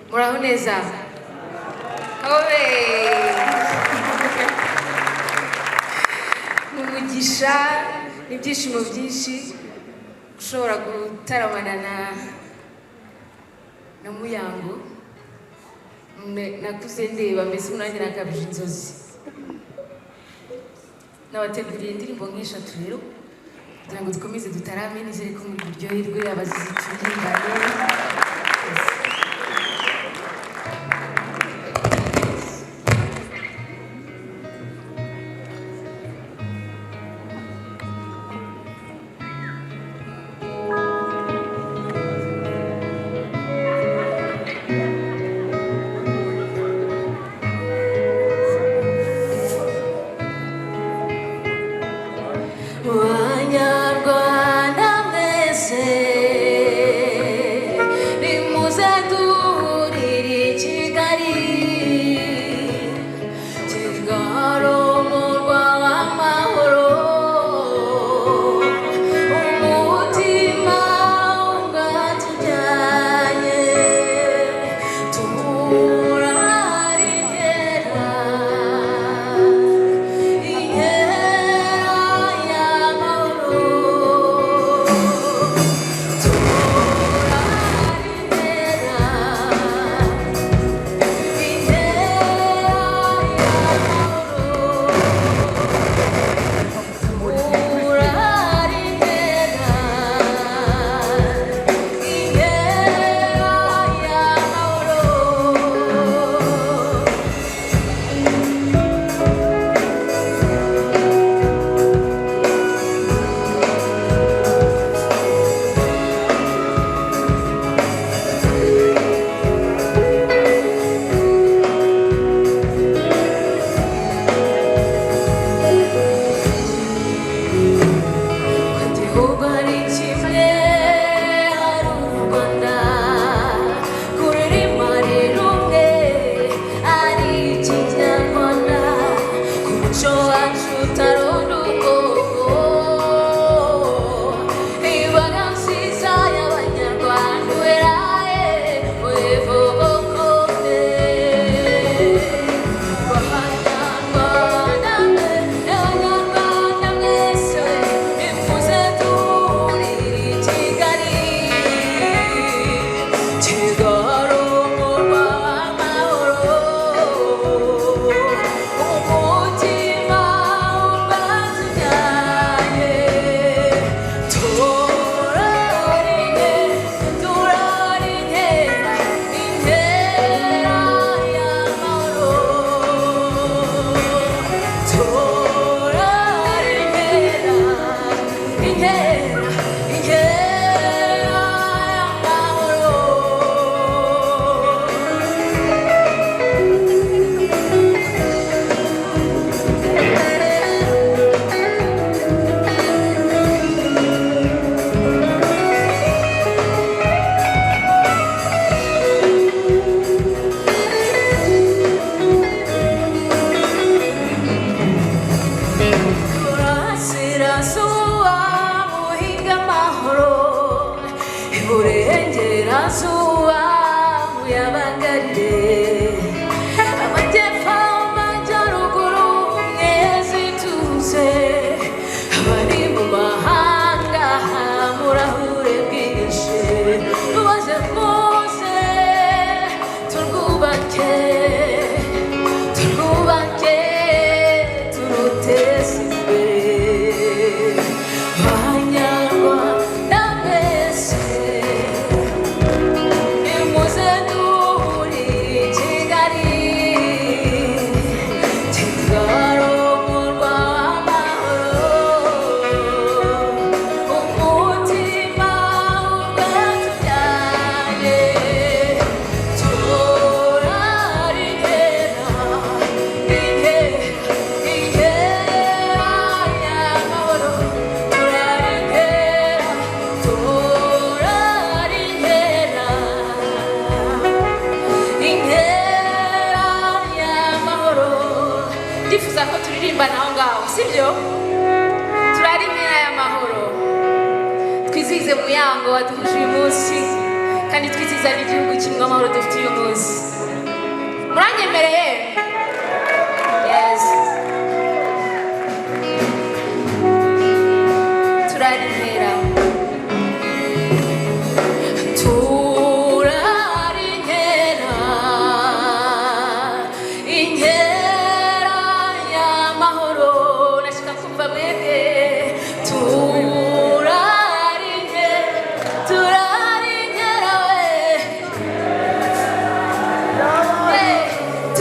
Murahuneza. Obe. Mumugisha ibyishimo byinshi ushobora gutaramana na Muyango. Nakuze ndeba mbese unanjye nakabije inzozi. Nabateguriye indirimbo nk'eshatu rero kugira ngo dukomeze dutarame nizere ko muri buryoherwe abazizi turimbane. Oh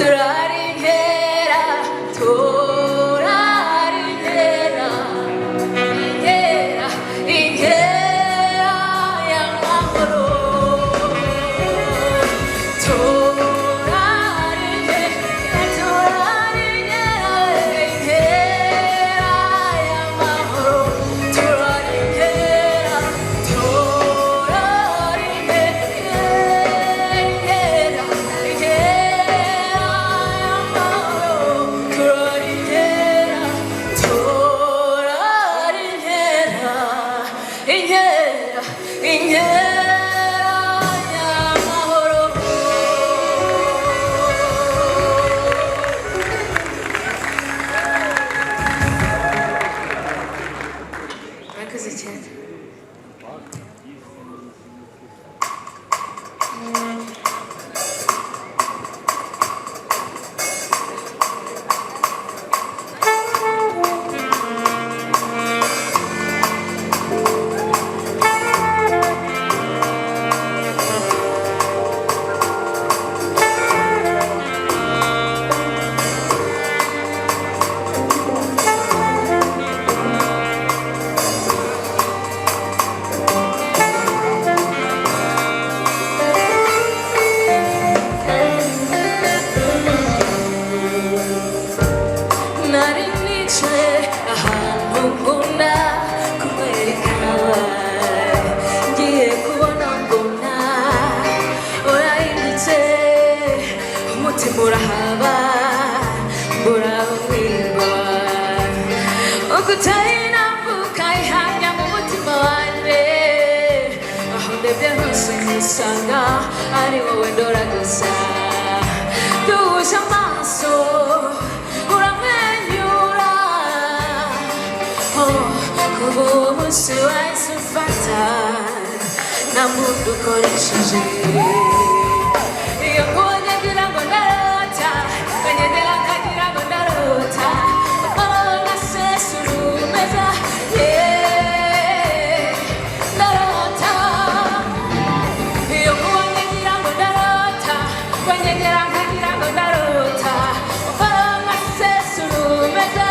Try ukutarinambuka ihamya mu mutima wanjye aho ndebye hose nisanga ari wowe ndora gusa duhuje amaso uramwenyura kuba uwo munsi wahise umfata nta muntu ukoresheje iyo nkubonye ngira ngo ndarota kanyendera nkagira ngo ndarota ngasesura umeza ndarota iyo nkubonye ngira ngo ndarota kanyendera nkagira ngo ndarota ngasesura umeza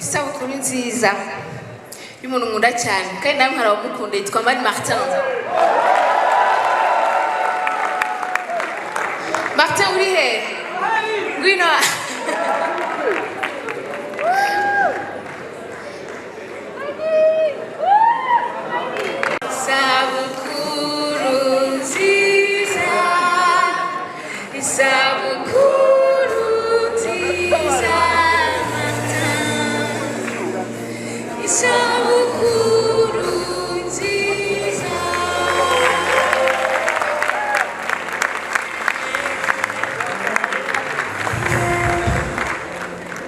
isabukuru nziza y'umuntu nkunda cyane kandi nawe hari abamukunda yitwa Mari Martin. Martin uri he? Ngwino. Isabukuru nziza, isabukuru nziza.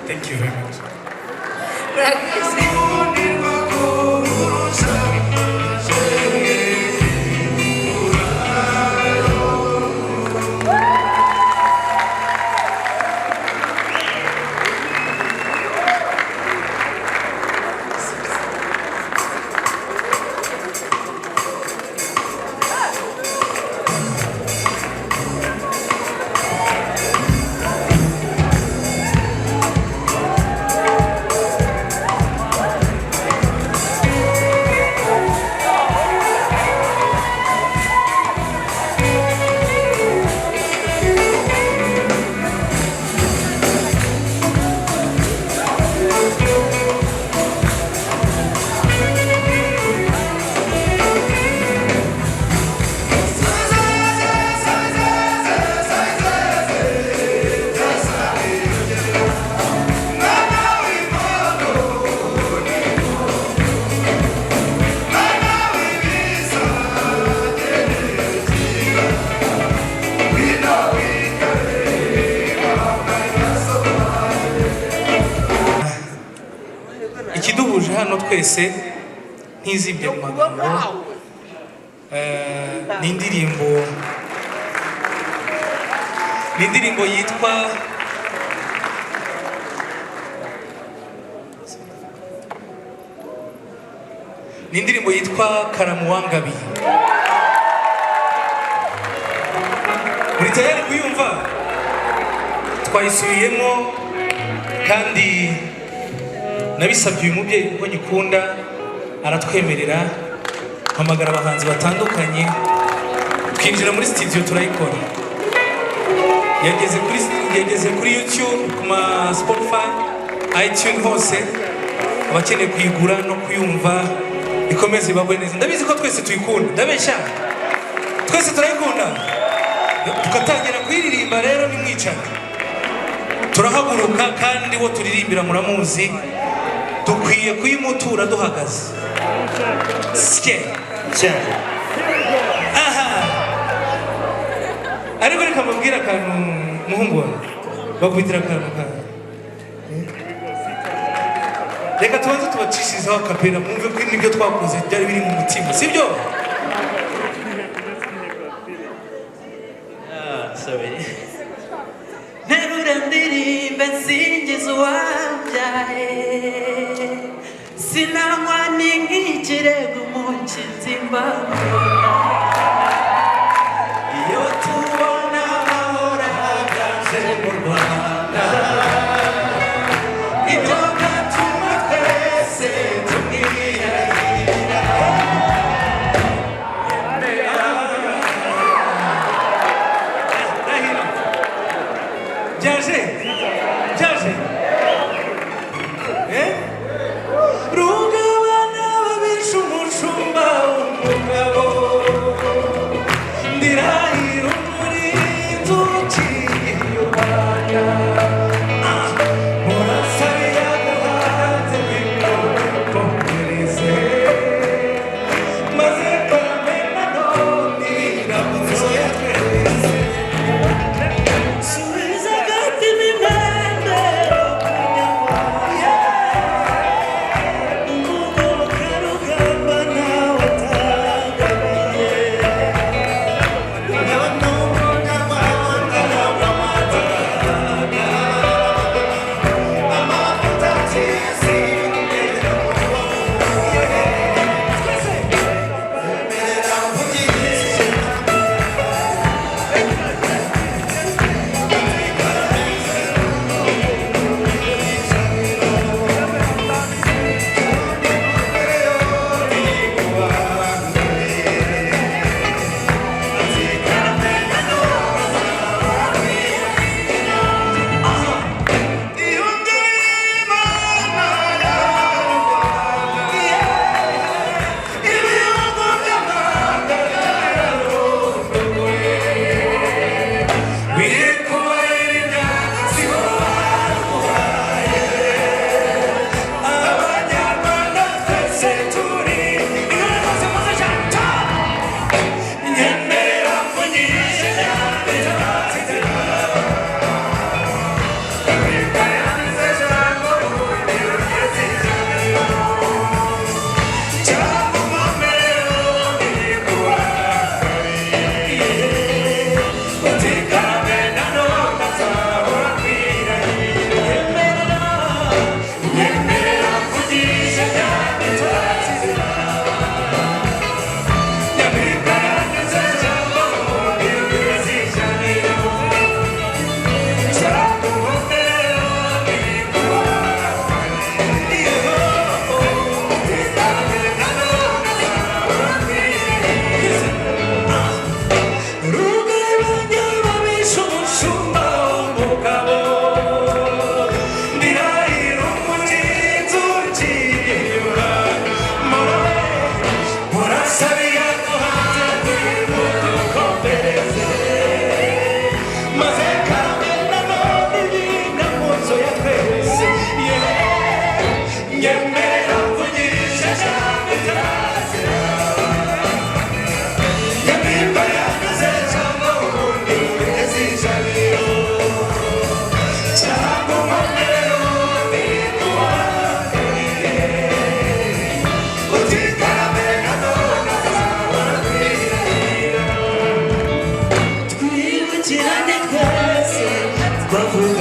Thank you very much. twese ntizibye mu magambo ni indirimbo yitwa Karamuwangabi. Muri tayari kuyumva? Twayisubiyemo kandi nabisabye uyu mubyeyi kuko nyikunda aratwemerera mpamagara abahanzi batandukanye twinjira muri studio turayikora. Yageze kuri YouTube, ku ma Spotify, iTunes hose. Abakeneye kuyigura no kuyumva ikomeze bagwe neza. Ndabizi ko twese tuyikunda. Ndabeshya. Twese turayikunda. Tugatangira kuyiririmba rero nimwicane. Turahaguruka kandi wo turirimbira muramuzi. Dukwiye kuyimutura duhagaze. Cyane. Aha. Ariko reka mbabwira akantu muhungu wawe. Bakubitira akantu kawe. Reka tubanze tubacishirizeho akapera mwumve ko nibyo twakoze byari biri mu mutima, sibyo? Nterura ndirimbe nsingiza uwambyaye, sinanywa nk'ikirego umukizi mbambona. Iyo tubona amahoro ahaganje mu Rwanda, ibyo gatuma twese tumwirahira. Byaje? Rugabana babisha umushumba w'umugabo.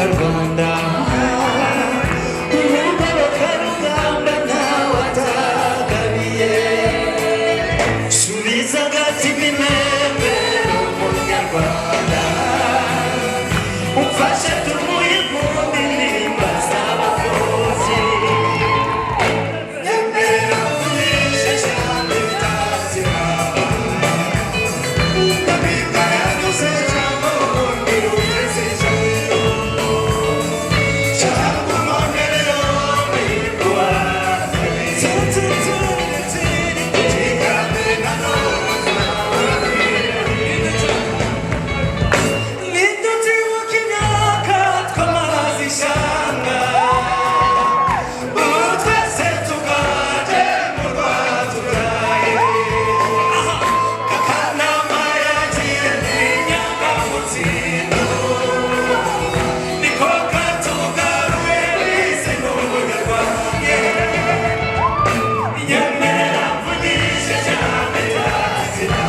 munyarwanda urugoboka rugamba ntawe atagabiye subiza agatima impembero munyarwanda umfashe tumuye impundu indirimbo z'abakozi nyemerera kunisha cyane bitazira ndabibwa yanyuze cyangwa ubundi ugeze ijoro cyangwa umongerero bikuba nidutibuka imyaka twamaze ishyanga ubu twese tugaje mu rwatubyaye kakanama yagiye n'inyangamutsindo niko katugaruye bize n'umunyarwanda nyemerera mvugishe cyane tazira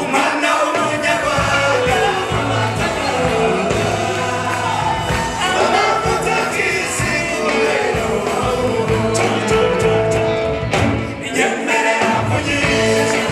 umwana w'umunyarwanda amavuta kisi nyemerera kugisha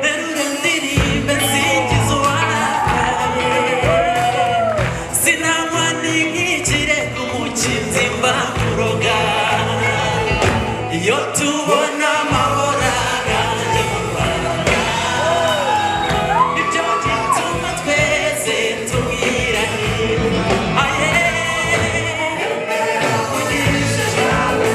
Nerura ndirimbe nsingiza uwaraye sinanywa n'inkikire umukinzi mbamuroga iyo tubona amahoro arambye mu Rwanda nibyo gituma twese tubwiranye aye kugisha cyane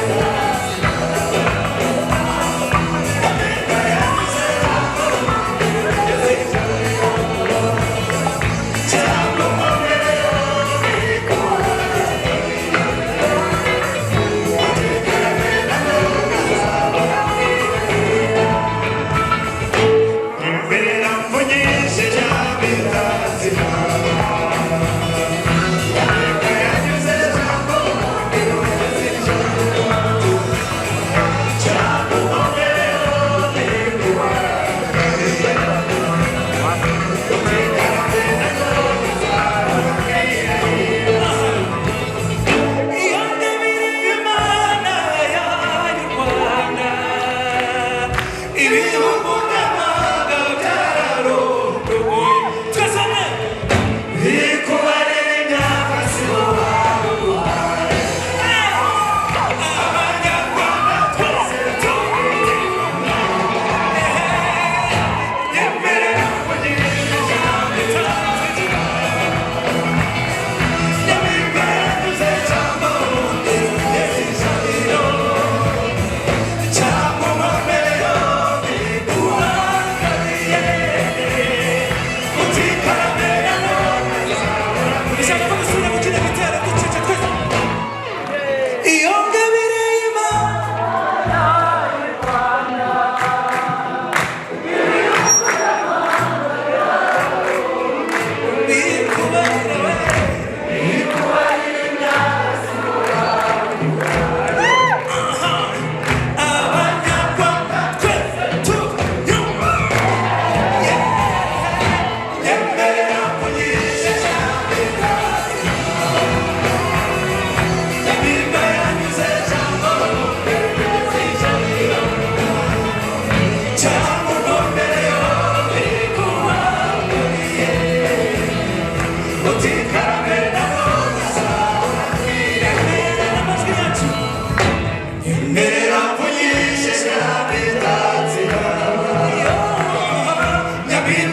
nyemerera mvugishe cyane bitazira yanyuze jambo cyangwa umubero iyo ndabiri imana yayo Rwanda ibihugu by'amahanga byararondogoye twese hamwe bikubarira imyaka sibo baruhaye abanyarwanda twese tubirimo nyemerera kugisha cyane tazira nyamibwa yanyuze cyangwa ubundi ugeze ijabiro cyangwa umumero bikubangabiye utikarabera ishaka ko dusubira mu kindi gitero ducece twese iyo ngabire y'Imana bikubarira abanyarwanda twese tuyumva nyemerera kugisha cyane nyamibwa yanyuze cyangwa cyangwa umumero bikubangabiye utikarabera n'amajwi yacu nyemerera mvugishe cyane bitazira nyamibwa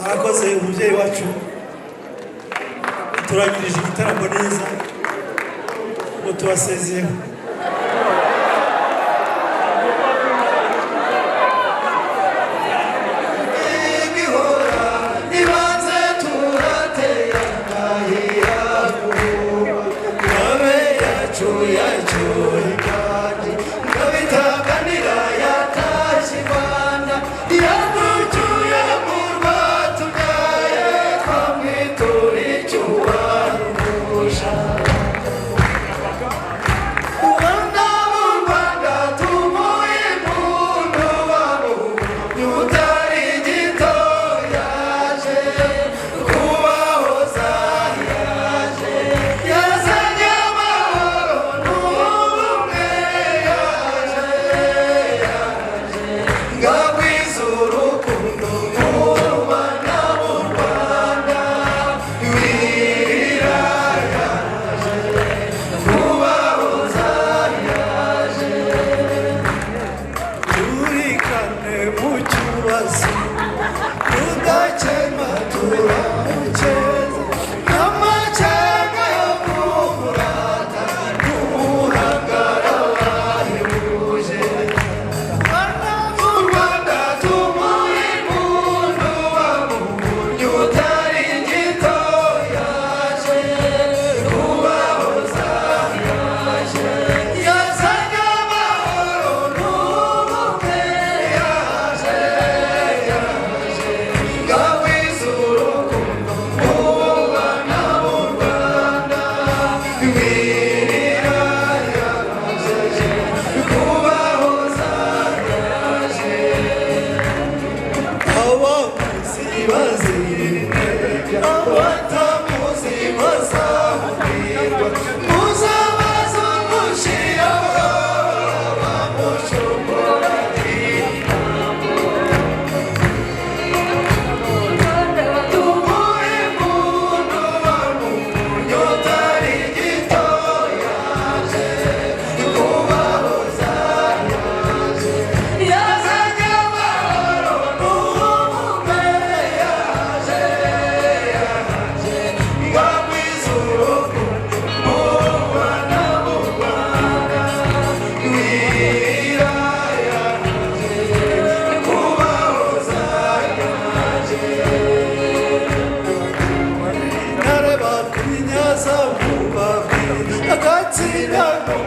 mwakoze umubyeyi wacu turangirije igitaramo neza ngo tubasezeyeho Akatira no